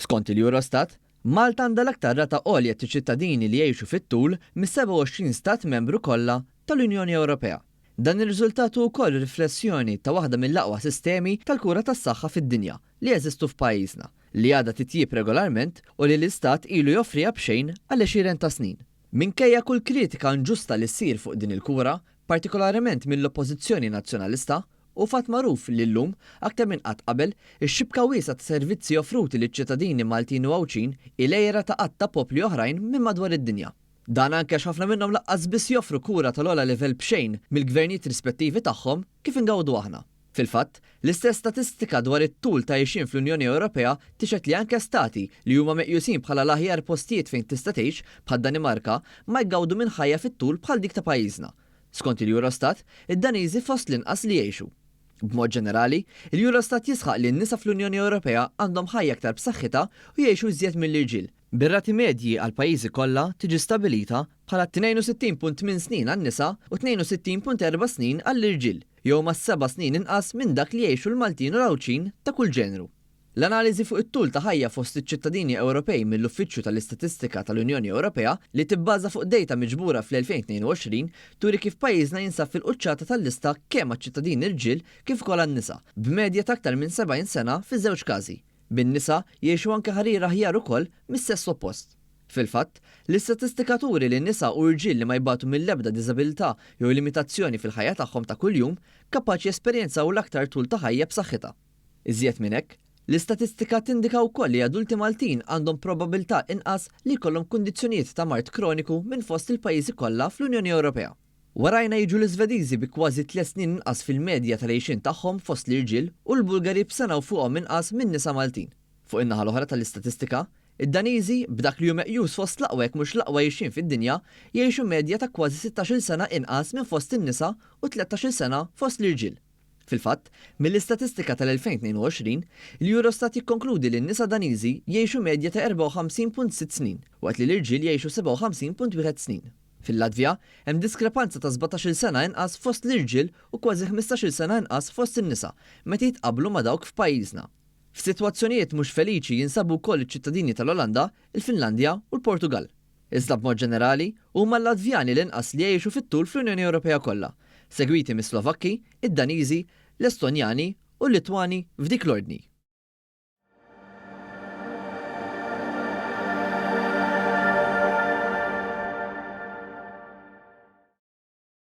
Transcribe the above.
Skont il-Eurostat, Malta għandha l-aktar rata għolja ta' ċittadini li jgħixu fit-tul mis-27 stat membru kollha tal-Unjoni Ewropea. Dan ir-riżultat hu wkoll riflessjoni ta' waħda mill-aqwa sistemi tal-kura tas-saħħa fid-dinja li jeżistu f'pajjiżna, li għadha titjib regolarment u li l-Istat ilu joffriha b'xejn għal 20 ta' snin. Minkejja kull kritika inġusta li ssir fuq din il-kura, partikolarment mill-Oppożizzjoni Nazzjonalista, u fatt magħruf li llum aktar minn qatt qabel ix-xibka wiesa ta' servizzi offruti liċ-ċittadini Maltin u Għawċin ilejra ta' qatt ta' popli oħrajn minn madwar id-dinja. Dan anke ħafna minnhom laqqas biss joffru kura tal-ogħla livell b'xejn mill-gvernijiet rispettivi tagħhom kif ingawdu aħna. Fil-fatt, l-istess statistika dwar it-tul ta' għejxin fl-Unjoni Ewropea tixet li anke stati li huma meqjusin bħala l-aħjar postijiet fejn tista' tgħix bħal Danimarka ma jgawdu minn ħajja fit-tul bħal dik ta' pajjiżna. Skont il-Eurostat, id-Daniżi fost l-inqas li jgħixu. B'mod ġenerali, il-Eurostat jisħaq li n-nisa fl-Unjoni Ewropea għandhom ħajja aktar b'saħħitha u jgħixu iżjed mill-irġiel. Bir-rati medji għal pajjiżi kollha tiġi stabilita bħala 62.8 snin għan-nisa u 62.4 snin għall-irġiel, jew ma' 7 snin inqas minn dak li jgħixu l-Maltin u l-Għawċin ta' kull ġenru. L-analiżi fuq it-tul ta' ħajja fost iċ-ċittadini Ewropej mill-Uffiċċju tal-Istatistika tal-Unjoni Ewropea li tibbaża fuq dejta miġbura fl-2022 turi kif pajjiżna jinsab fil-quċċata tal-lista kemm għaċ-ċittadini irġiel kif ukoll għan-nisa, b'medja ta' aktar minn 70 sena fiż-żewġ każi. Bin-nisa jgħixu anke ħariera aħjar ukoll mis-sess oppost. Fil-fatt, l-istatistika turi li n-nisa u rġiel li ma jbatu mill-ebda diżabilità jew limitazzjoni fil-ħajja tagħhom ta' kuljum kapaċi esperjenzaw l-aktar tul ta' ħajja b'saħħitha. Iżjed minn hekk, l-istatistika tindika wkoll li adulti Maltin għandhom probabilità inqas li jkollhom kundizzjonijiet ta' mart kroniku minn fost il-pajjiżi kollha fl-Unjoni Ewropea. Warajna jiġu l-Iżvediżi bi kważi 3 snin inqas fil-medja tal-għejxin tagħhom fost l-irġiel u l-Bulgari b'sena u fuqhom inqas minn nisa Maltin. Fuq in-naħa l-oħra tal-istatistika, id-Daniżi b'dak li hu meqjus fost l-aqwa jekk mhux l-aqwa għejxin fid-dinja jgħixu medja ta' kważi 16-il sena inqas minn fost in-nisa u 13-il sena fost l-irġiel. Fil-fatt, mill-istatistika tal-2022, l-Eurostat jikkonkludi li n-nisa Daniżi jgħixu medja ta' 54.6 snin, waqt li l-irġiel jgħixu 57.1 snin. Fil-Latvja, hemm diskrepanza ta' 17-il sena inqas fost l-irġiel u kważi 15-il sena inqas fost in-nisa, meta jitqablu ma' dawk f'pajjiżna. F'sitwazzjonijiet mhux feliċi jinsabu wkoll iċ-ċittadini tal-Olanda, il-Finlandja u l-Portugal. Iżda b'mod ġenerali huma l-Latvjani l-inqas li jgħixu fit-tul fl-Unjoni Ewropea kollha, segwiti mis-Slovakki, id-Daniżi, l-Estonjani u l-Litwani f'dik l-ordni.